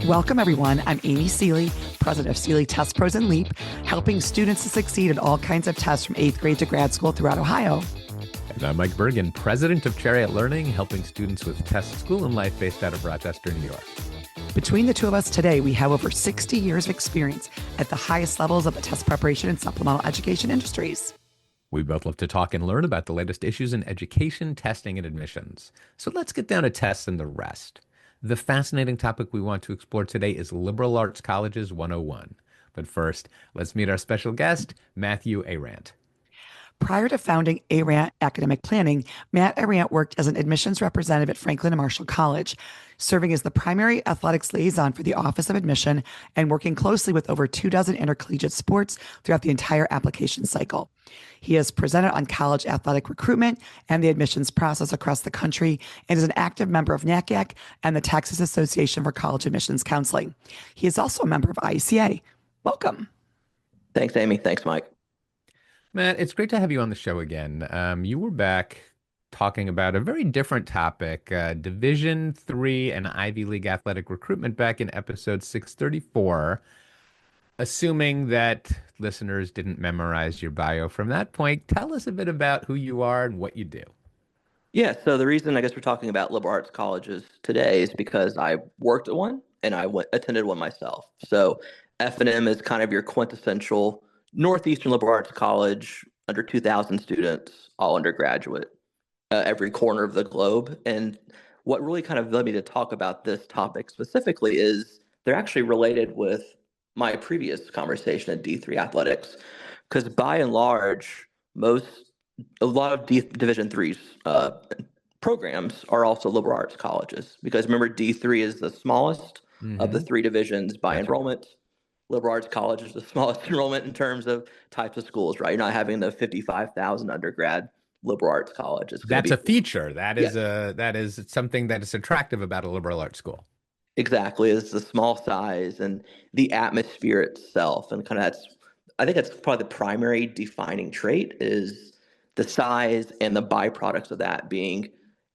Welcome, everyone. I'm Amy Seeley, president of Seeley Test Pros and LEAP, helping students to succeed at all kinds of tests from 8th grade to grad school throughout Ohio. And I'm Mike Bergen, president of Chariot Learning, helping students with test, school, and life based out of Rochester, New York. Between the two of us today, we have over 60 years of experience at the highest levels of the test preparation and supplemental education industries. We both love to talk and learn about the latest issues in education, testing, and admissions. So let's get down to tests and the rest. The fascinating topic we want to explore today is Liberal Arts Colleges 101. But first, let's meet our special guest, Matthew Arant. Prior to founding Arant Academic Planning, Matt Arant worked as an admissions representative at Franklin and Marshall College, serving as the primary athletics liaison for the Office of Admission and working closely with over 24 intercollegiate sports throughout the entire application cycle. He has presented on college athletic recruitment and the admissions process across the country and is an active member of NACAC and the Texas Association for College Admissions Counseling. He is also a member of IECA. Welcome. Thanks, Amy. Thanks, Mike. Matt, it's great to have you on the show again. You were back talking about a very different topic, Division III and Ivy League athletic recruitment back in episode 634. Assuming that listeners didn't memorize your bio from that point, tell us a bit about who you are and what you do. Yeah, so the reason I guess we're talking about liberal arts colleges today is because I worked at one and I attended one myself. So F&M is kind of your quintessential Northeastern liberal arts college, under 2,000 students, all undergraduate, every corner of the globe. And what really kind of led me to talk about this topic specifically is they're actually related with my previous conversation at D3 athletics, because by and large, a lot of Division III's programs are also liberal arts colleges, because remember, D3 is the smallest of the three divisions by enrollment. Liberal arts college is the smallest enrollment in terms of types of schools, right? You're not having the 55,000 undergrad liberal arts college. That's a feature. That is something that is attractive about a liberal arts school. Exactly, is the small size and the atmosphere itself, and kind of I think that's probably the primary defining trait is the size and the byproducts of that being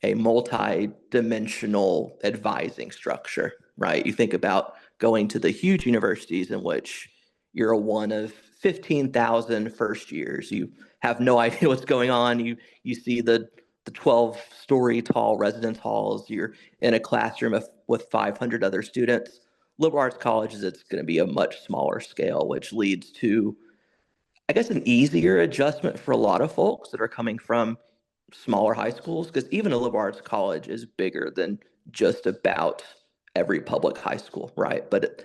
a multi-dimensional advising structure, right? You think about going to the huge universities in which you're a one of 15,000 first years. You have no idea what's going on. You see the 12-story tall residence halls. You're in a classroom with 500 other students. Liberal arts colleges, it's going to be a much smaller scale, which leads to, I guess, an easier adjustment for a lot of folks that are coming from smaller high schools, because even a liberal arts college is bigger than just about every public high school, right? But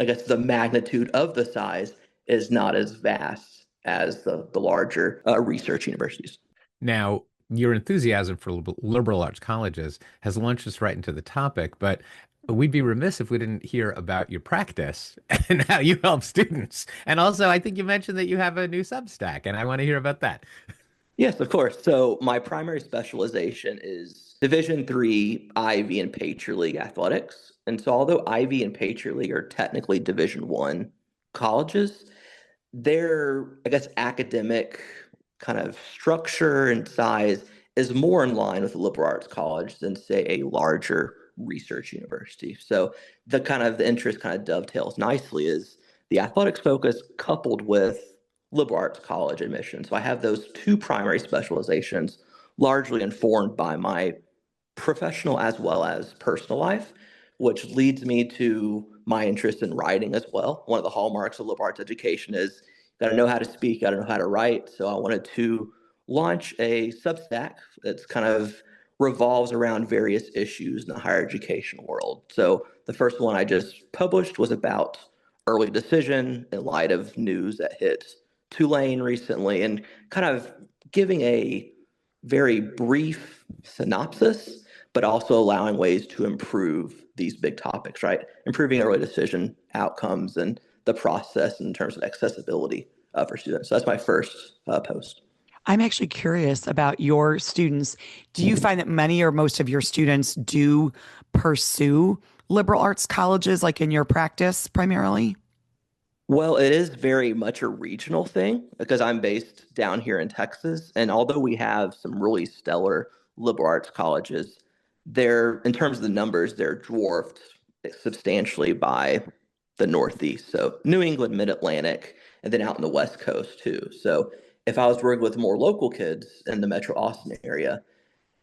I guess the magnitude of the size is not as vast as the larger research universities. Now, your enthusiasm for liberal arts colleges has launched us right into the topic, but we'd be remiss if we didn't hear about your practice and how you help students. And also, I think you mentioned that you have a new Substack, and I want to hear about that. Yes, of course. So my primary specialization is Division III, Ivy, and Patriot League athletics. And so although Ivy and Patriot League are technically Division I colleges, their, I guess, academic kind of structure and size is more in line with a liberal arts college than, say, a larger research university. So the interest kind of dovetails nicely is the athletics focus coupled with liberal arts college admission. So I have those two primary specializations, largely informed by my professional as well as personal life, which leads me to my interest in writing as well. One of the hallmarks of liberal arts education is you got to know how to speak, got to know how to write. So I wanted to launch a Substack that's kind of revolves around various issues in the higher education world. So the first one I just published was about early decision in light of news that hit Tulane recently, and kind of giving a very brief synopsis, but also allowing ways to improve these big topics, right? Improving early decision outcomes and the process in terms of accessibility for students. So that's my first post. I'm actually curious about your students. Do you find that many or most of your students do pursue liberal arts colleges, like in your practice primarily? Well, it is very much a regional thing because I'm based down here in Texas. And although we have some really stellar liberal arts colleges, in terms of the numbers, they're dwarfed substantially by the Northeast. So New England, Mid-Atlantic, and then out in the West Coast too. So if I was working with more local kids in the Metro Austin area,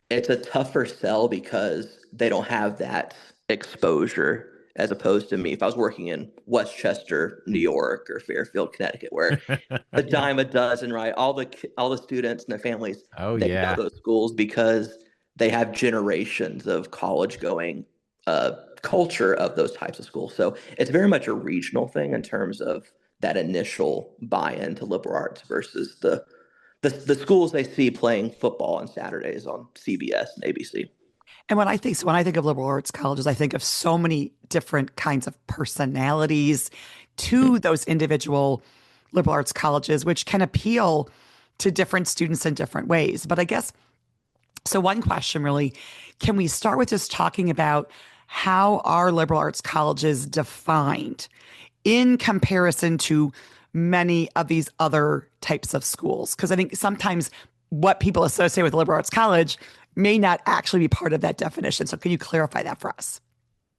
it's a tougher sell because they don't have that exposure as opposed to me. If I was working in Westchester, New York, or Fairfield, Connecticut, where a Yeah. dime a dozen, right? All the students and their families, Oh, they know yeah. those schools because they have generations of college going culture of those types of schools. So it's very much a regional thing in terms of that initial buy-in to liberal arts versus the schools they see playing football on Saturdays on CBS and ABC. And when I think of liberal arts colleges, I think of so many different kinds of personalities to those individual liberal arts colleges, which can appeal to different students in different ways. But I guess so. One question really, can we start with just talking about how are liberal arts colleges defined in comparison to many of these other types of schools? Because I think sometimes what people associate with a liberal arts college may not actually be part of that definition. So can you clarify that for us?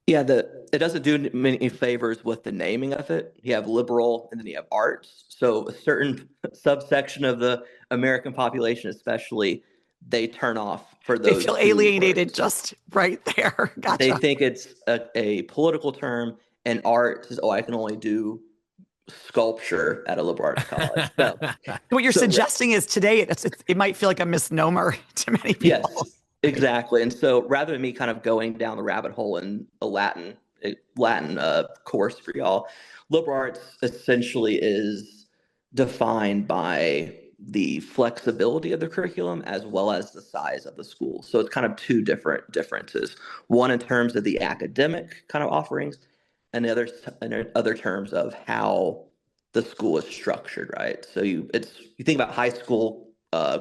Yeah, it doesn't do many favors with the naming of it. You have liberal and then you have arts. So a certain subsection of the American population, especially, they turn off for They those feel two alienated words. just right there. They Gotcha. think it's a political term, and art is, oh, I can only do sculpture at a liberal arts college. No. What you're So suggesting is today it might feel like a misnomer to many people. yes, exactly. And so rather than me kind of going down the rabbit hole in a Latin course for y'all, liberal arts essentially is defined by the flexibility of the curriculum as well as the size of the school. So it's kind of two different differences. One in terms of the academic kind of offerings, and the other in other terms of how the school is structured, right? So you think about high school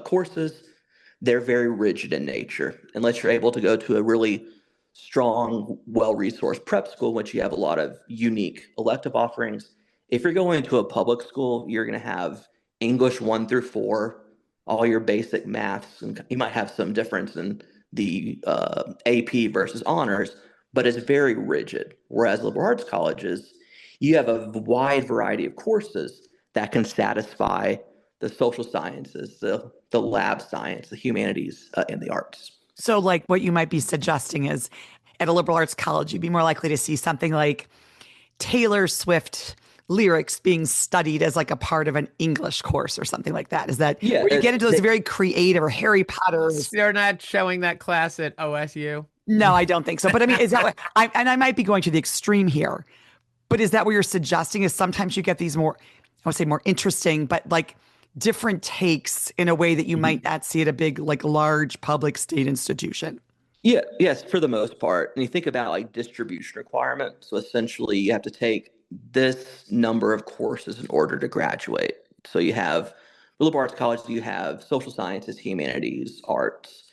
courses, they're very rigid in nature. Unless you're able to go to a really strong, well-resourced prep school, in which you have a lot of unique elective offerings. If you're going to a public school, you're going to have English 1 through 4, all your basic maths, and you might have some difference in the AP versus honors, but it's very rigid. Whereas liberal arts colleges, you have a wide variety of courses that can satisfy the social sciences, the lab science, the humanities, and the arts. So, like, what you might be suggesting is at a liberal arts college, you'd be more likely to see something like Taylor Swift lyrics being studied as like a part of an English course or something like that. Is that Yeah, where you get into those very creative or Harry Potter? They're not showing that class at OSU. No, I don't think so. But I mean, is that what I might be going to the extreme here, but is that what you're suggesting is sometimes you get these more, I would say more interesting, but like different takes in a way that you might not see at a big, like large public state institution? Yeah, yes, for the most part. And you think about like distribution requirements. So essentially, you have to take this number of courses in order to graduate. So you have for liberal arts colleges, you have social sciences, humanities, arts.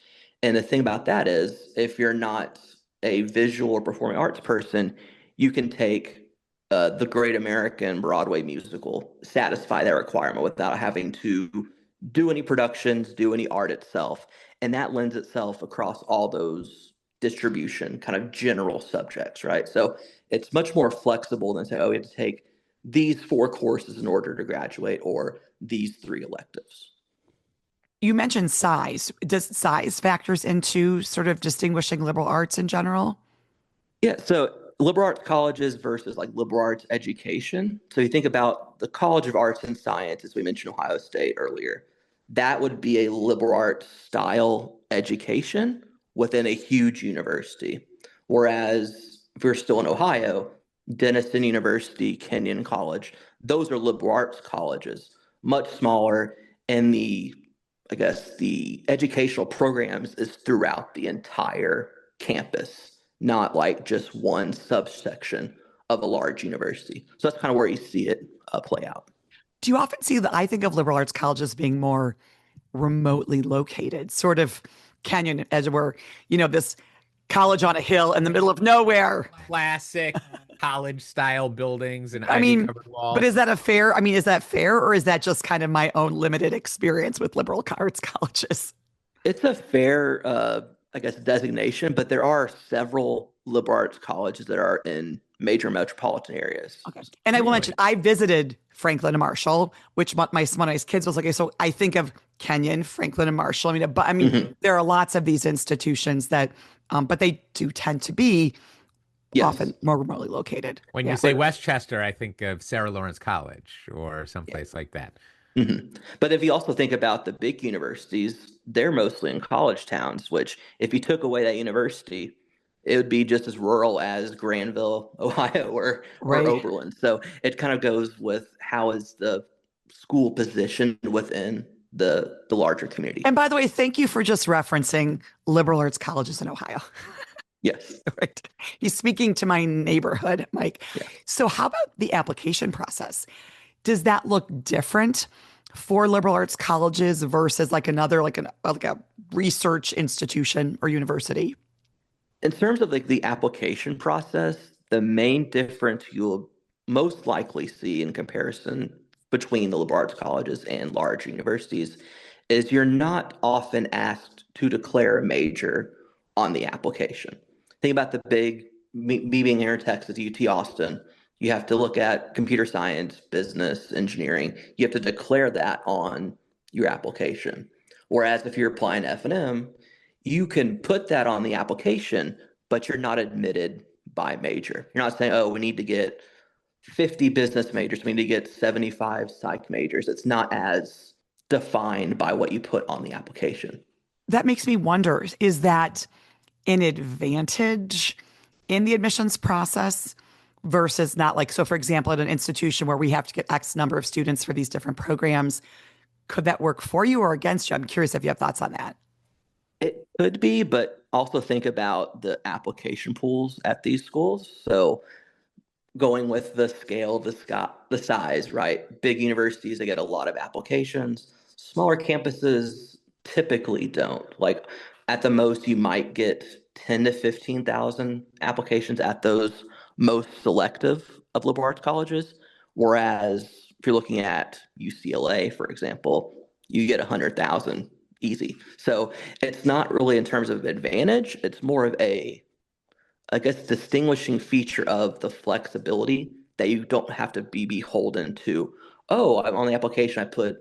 And the thing about that is, if you're not a visual or performing arts person, you can take the Great American Broadway musical, satisfy that requirement without having to do any productions, do any art itself. And that lends itself across all those distribution kind of general subjects, right? So it's much more flexible than say, oh, we have to take these 4 courses in order to graduate or these 3 electives. You mentioned size. Does size factors into sort of distinguishing liberal arts in general? Yeah, so liberal arts colleges versus like liberal arts education. So you think about the College of Arts and Science, as we mentioned Ohio State earlier, that would be a liberal arts style education within a huge university. Whereas if you're still in Ohio, Denison University, Kenyon College, those are liberal arts colleges, much smaller, and I guess the educational programs is throughout the entire campus, not like just one subsection of a large university. So that's kind of where you see it play out. Do you often see that? I think of liberal arts colleges being more remotely located, sort of canyon, as it were, this college on a hill in the middle of nowhere. Classic college style buildings and I ivy mean, covered but walls. is that is that fair, or is that just kind of my own limited experience with liberal arts colleges? It's a fair, I guess, designation, but there are several liberal arts colleges that are in major metropolitan areas. Okay. And I will Really? mention, I visited Franklin and Marshall, which one of my kids was like, okay, so I think of Kenyon, Franklin and Marshall. Mhm. There are lots of these institutions that, but they do tend to be Yes. often more remotely located. When you Yeah. say Westchester, I think of Sarah Lawrence College or Yeah. someplace like that. But if you also think about the big universities, they're mostly in college towns, which if you took away that university, it would be just as rural as Granville, Ohio, or Right. Oberlin. So it kind of goes with how is the school positioned within the larger community. And by the way, thank you for just referencing liberal arts colleges in Ohio. Yes. Right. He's speaking to my neighborhood, Mike. Yeah. So, how about the application process? Does that look different for liberal arts colleges versus like another, like a research institution or university? In terms of like the application process, the main difference you'll most likely see in comparison between the liberal arts colleges and large universities is you're not often asked to declare a major on the application. Think about the big, me being here in Texas, UT Austin, you have to look at computer science, business, engineering. You have to declare that on your application. Whereas if you're applying to F&M, you can put that on the application, but you're not admitted by major. You're not saying, oh, we need to get 50 business majors, we need to get 75 psych majors. It's not as defined by what you put on the application. That makes me wonder, is that an advantage in the admissions process versus not like, so for example, at an institution where we have to get X number of students for these different programs, could that work for you or against you? I'm curious if you have thoughts on that. It could be, but also think about the application pools at these schools. So going with the scale, the size, right? Big universities, they get a lot of applications. Smaller campuses typically don't. Like at the most, you might get 10 to 15,000 applications at those most selective of liberal arts colleges. Whereas if you're looking at UCLA, for example, you get 100,000 easy. So it's not really in terms of advantage. It's more of a, I guess, distinguishing feature of the flexibility that you don't have to be beholden to. Oh, I'm on the application, I put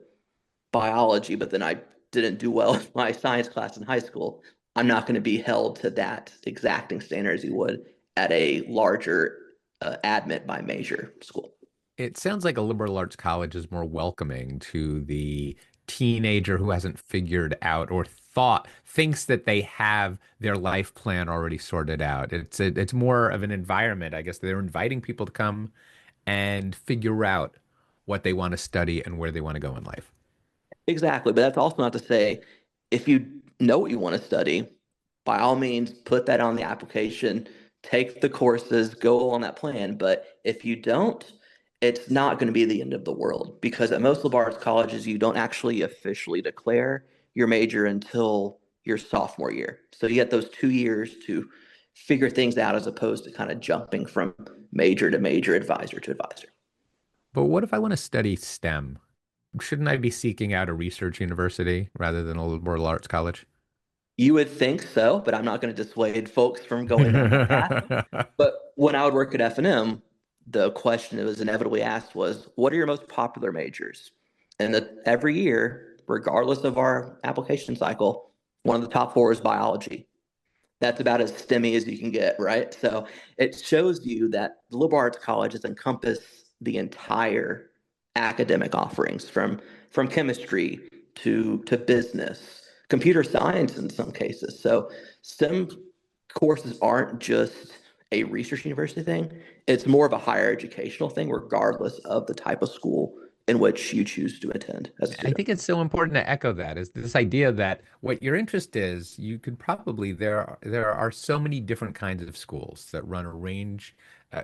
biology, but then I didn't do well in my science class in high school. I'm not going to be held to that exacting standard as you would at a larger admit by major school. It sounds like a liberal arts college is more welcoming to the teenager who hasn't figured out or thinks that they have their life plan already sorted out. It's more of an environment, I guess. They're inviting people to come and figure out what they want to study and where they want to go in life. Exactly. But that's also not to say if you know what you want to study, by all means, put that on the application, take the courses, go on that plan. But if you don't, it's not going to be the end of the world because at most liberal arts colleges, you don't actually officially declare your major until your sophomore year. So you get those 2 years to figure things out as opposed to kind of jumping from major to major, advisor to advisor. But what if I want to study STEM? Shouldn't I be seeking out a research university rather than a liberal arts college? You would think so, but I'm not going to dissuade folks from going down that path. But when I would work at F&M, the question that was inevitably asked was, what are your most popular majors? And every year, regardless of our application cycle, one of the top four is biology. That's about as STEMmy as you can get, right? So it shows you that the liberal arts colleges encompass the entire academic offerings from chemistry to business, computer science in some cases. So STEM courses aren't just a research university thing. It's more of a higher educational thing, regardless of the type of school in which you choose to attend as a I student. think it's so important to echo that is this idea that what your interest is, you could probably there are so many different kinds of schools that run a range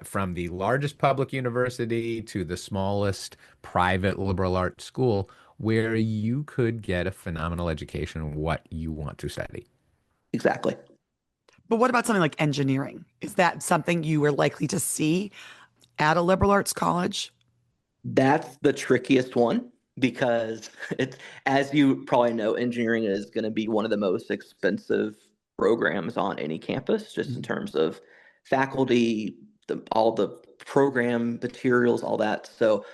from the largest public university to the smallest private liberal arts school where you could get a phenomenal education in what you want to study. Exactly. But what about something like engineering? Is that something you were likely to see at a liberal arts college? That's the trickiest one because it's, as you probably know, engineering is going to be one of the most expensive programs on any campus, just in terms of faculty, all the program materials, all that. So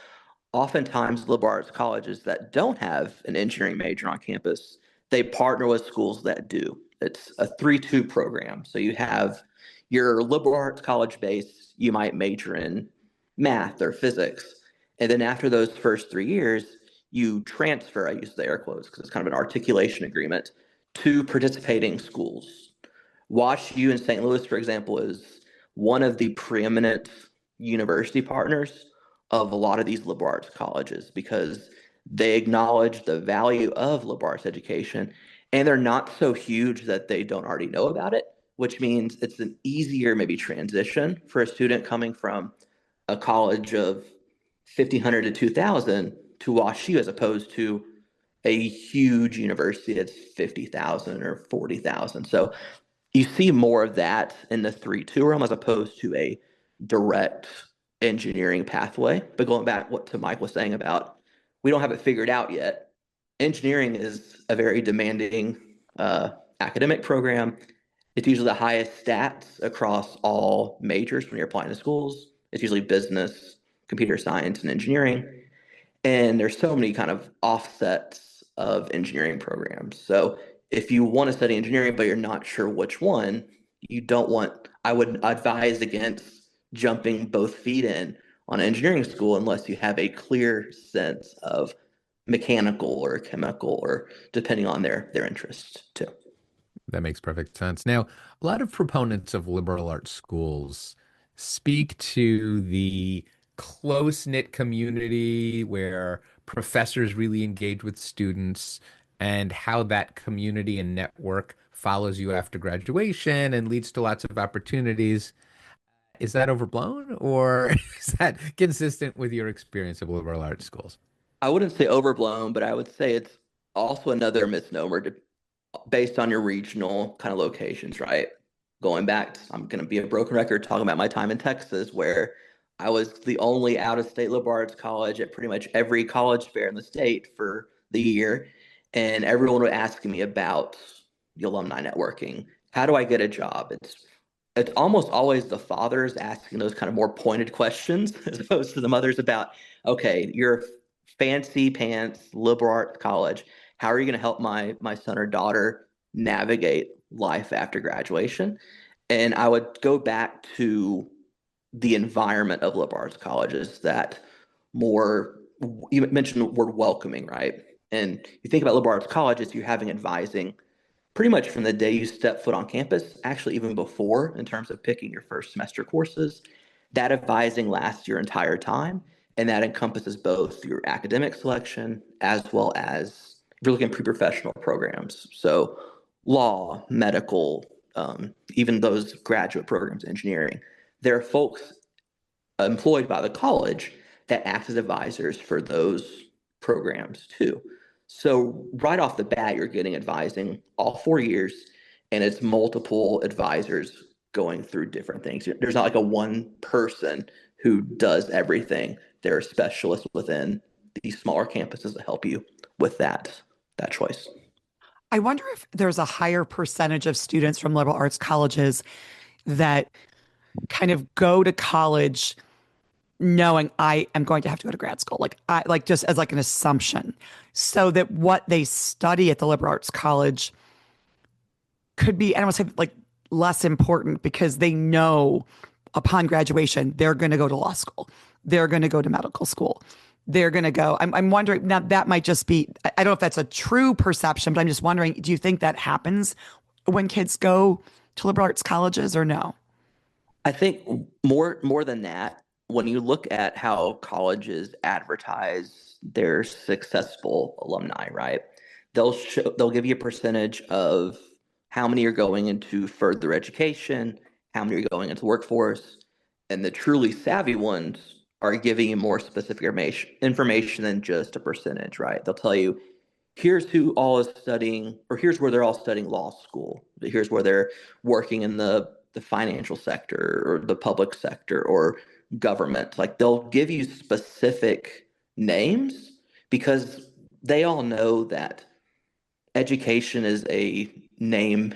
oftentimes liberal arts colleges that don't have an engineering major on campus, they partner with schools that do. It's a 3-2 program. So you have your liberal arts college base, you might major in math or physics. And then after those first 3 years, you transfer, I use the air quotes because it's kind of an articulation agreement, to participating schools. Wash U in St. Louis, for example, is one of the preeminent university partners of a lot of these liberal arts colleges because they acknowledge the value of liberal arts education, and they're not so huge that they don't already know about it, which means it's an easier maybe transition for a student coming from a college of 1,500 to 2,000 to Wash U as opposed to a huge university that's 50,000 or 40,000. So you see more of that in the 3-2 realm as opposed to a direct engineering pathway. But going back what to Mike was saying about we don't have it figured out yet. Engineering is a very demanding academic program. It's usually the highest stats across all majors when you're applying to schools. It's usually business, computer science, and engineering. And there's so many kind of offsets of engineering programs. So if you want to study engineering, but you're not sure which one, I would advise against jumping both feet in on engineering school unless you have a clear sense of mechanical or chemical or depending on their interests too. That makes perfect sense. Now, a lot of proponents of liberal arts schools speak to the close-knit community where professors really engage with students and how that community and network follows you after graduation and leads to lots of opportunities. Is that overblown or is that consistent with your experience of liberal arts schools? I wouldn't say overblown, but I would say it's also another misnomer based on your regional kind of locations, right? Going back, I'm going to be a broken record talking about my time in Texas, where I was the only out-of-state liberal arts college at pretty much every college fair in the state for the year. And everyone would ask me about the alumni networking. How do I get a job? It's almost always the fathers asking those kind of more pointed questions as opposed to the mothers about, okay, you're a fancy pants liberal arts college. How are you going to help my son or daughter navigate life after graduation? And I would go back to the environment of liberal arts colleges that more, you mentioned the word welcoming, right? And you think about liberal arts colleges, you're having advising pretty much from the day you step foot on campus, actually even before in terms of picking your first semester courses. That advising lasts your entire time, and that encompasses both your academic selection as well as if you're looking at pre-professional programs. So law, medical, even those graduate programs, engineering. There are folks employed by the college that act as advisors for those programs too. So right off the bat, you're getting advising all 4 years, and it's multiple advisors going through different things. There's not like a one person who does everything. There are specialists within these smaller campuses that help you with that choice. I wonder if there's a higher percentage of students from liberal arts colleges that kind of go to college knowing I am going to have to go to grad school, like just as like an assumption, so that what they study at the liberal arts college could be, I don't want to say like less important because they know upon graduation they're going to go to law school, they're going to go to medical school, they're going to go. I'm wondering now that might just be, I don't know if that's a true perception, but I'm just wondering, do you think that happens when kids go to liberal arts colleges or no? I think more than that, when you look at how colleges advertise their successful alumni, right? They'll give you a percentage of how many are going into further education, how many are going into workforce, and the truly savvy ones are giving you more specific information than just a percentage, right? They'll tell you, here's who all is studying, or here's where they're all studying law school. Here's where they're working in the financial sector or the public sector or government. Like they'll give you specific names because they all know that education is a name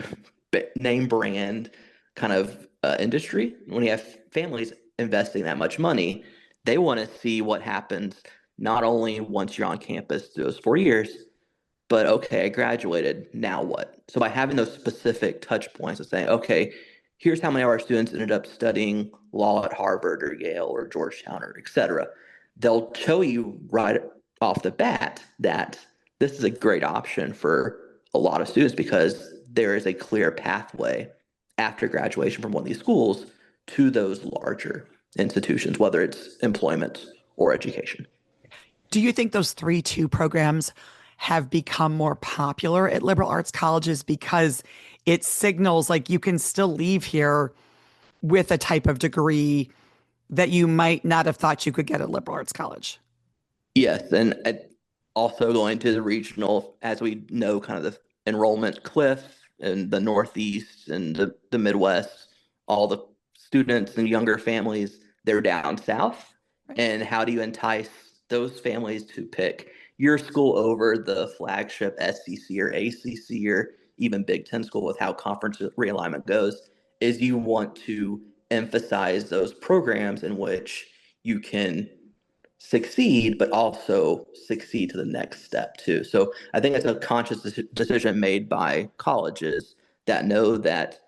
brand kind of industry. When you have families investing that much money, they want to see what happens not only once you're on campus through those 4 years, but okay, I graduated, now what? So by having those specific touch points of saying, okay, here's how many of our students ended up studying law at Harvard or Yale or Georgetown or et cetera, they'll show you right off the bat that this is a great option for a lot of students because there is a clear pathway after graduation from one of these schools to those larger institutions, whether it's employment or education. Do you think those 3-2 programs have become more popular at liberal arts colleges because it signals like you can still leave here with a type of degree that you might not have thought you could get at liberal arts college? Yes, and also going to the regional, as we know, kind of the enrollment cliff in the Northeast and the Midwest, all the students and younger families, they're down south. Right. And how do you entice those families to pick your school over the flagship SEC or ACC or even Big Ten school with how conference realignment goes, is you want to emphasize those programs in which you can succeed, but also succeed to the next step too. So I think it's a conscious decision made by colleges that know that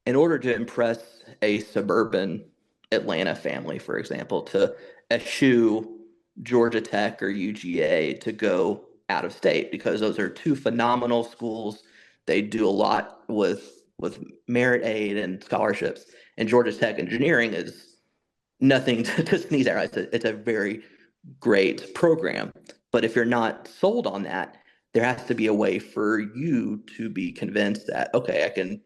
in order to impress a suburban Atlanta family, for example, to eschew Georgia Tech or UGA to go out of state, because those are two phenomenal schools. They do a lot with merit aid and scholarships, and Georgia Tech engineering is nothing to sneeze at. Right? It's a very great program, but if you're not sold on that, there has to be a way for you to be convinced that, okay, I can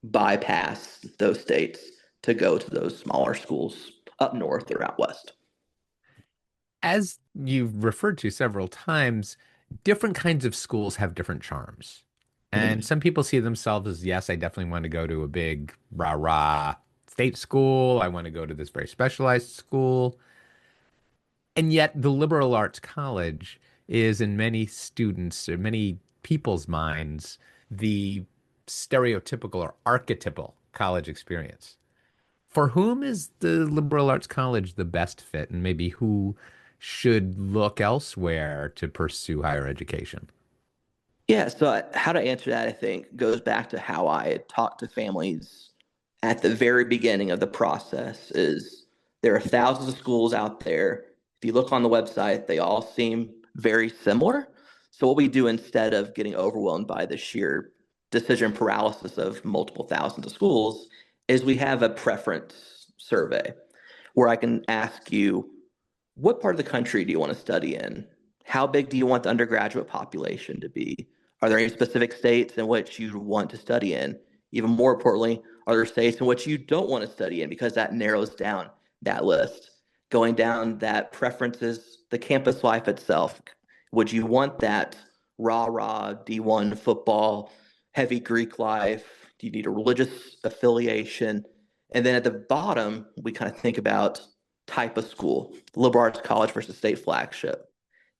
bypass those states to go to those smaller schools up north or out west. As you've referred to several times, different kinds of schools have different charms. And some people see themselves as, yes, I definitely want to go to a big rah-rah state school. I want to go to this very specialized school. And yet the liberal arts college is, in many students or many people's minds, the stereotypical or archetypal college experience. For whom is the liberal arts college the best fit, and maybe who should look elsewhere to pursue higher education? Yeah, so how to answer that, I think, goes back to how I talked to families at the very beginning of the process. Is there are thousands of schools out there. If you look on the website, they all seem very similar. So what we do, instead of getting overwhelmed by the sheer decision paralysis of multiple thousands of schools, is we have a preference survey where I can ask you, what part of the country do you want to study in? How big do you want the undergraduate population to be? Are there any specific states in which you want to study in? Even more importantly, are there states in which you don't want to study in? Because that narrows down that list. Going down that preferences, the campus life itself. Would you want that rah-rah D1 football, heavy Greek life? Do you need a religious affiliation? And then at the bottom, we kind of think about type of school, liberal arts college versus state flagship.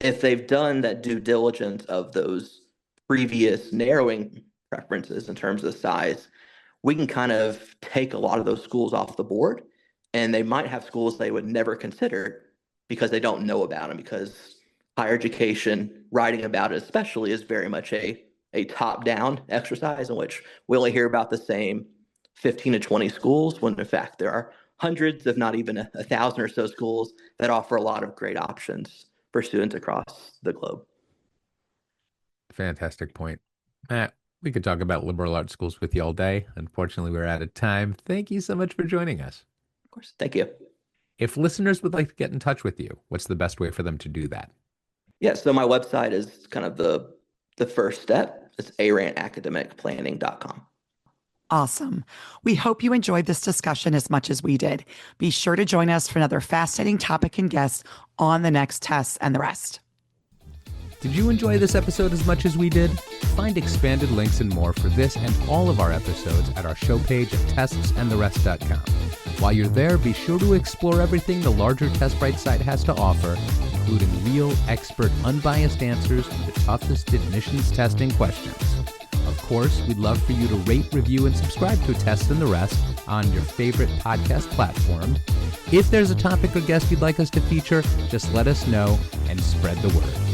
If they've done that due diligence of those previous narrowing preferences in terms of size, we can kind of take a lot of those schools off the board, and they might have schools they would never consider because they don't know about them, because higher education, writing about it especially, is very much a top-down exercise in which we only hear about the same 15 to 20 schools, when in fact there are hundreds, if not even 1,000 or so schools that offer a lot of great options for students across the globe. Fantastic point. Matt, we could talk about liberal arts schools with you all day. Unfortunately, we're out of time. Thank you so much for joining us. Of course. Thank you. If listeners would like to get in touch with you, what's the best way for them to do that? Yeah, so my website is kind of the first step. It's arantacademicplanning.com. Awesome. We hope you enjoyed this discussion as much as we did. Be sure to join us for another fascinating topic and guest on the next Tests and the Rest. Did you enjoy this episode as much as we did? Find expanded links and more for this and all of our episodes at our show page at testsandtherest.com. While you're there, be sure to explore everything the larger TestBright site has to offer, including real, expert, unbiased answers to the toughest admissions testing questions. Of course, we'd love for you to rate, review, and subscribe to A Test and the Rest on your favorite podcast platform. If there's a topic or guest you'd like us to feature, just let us know and spread the word.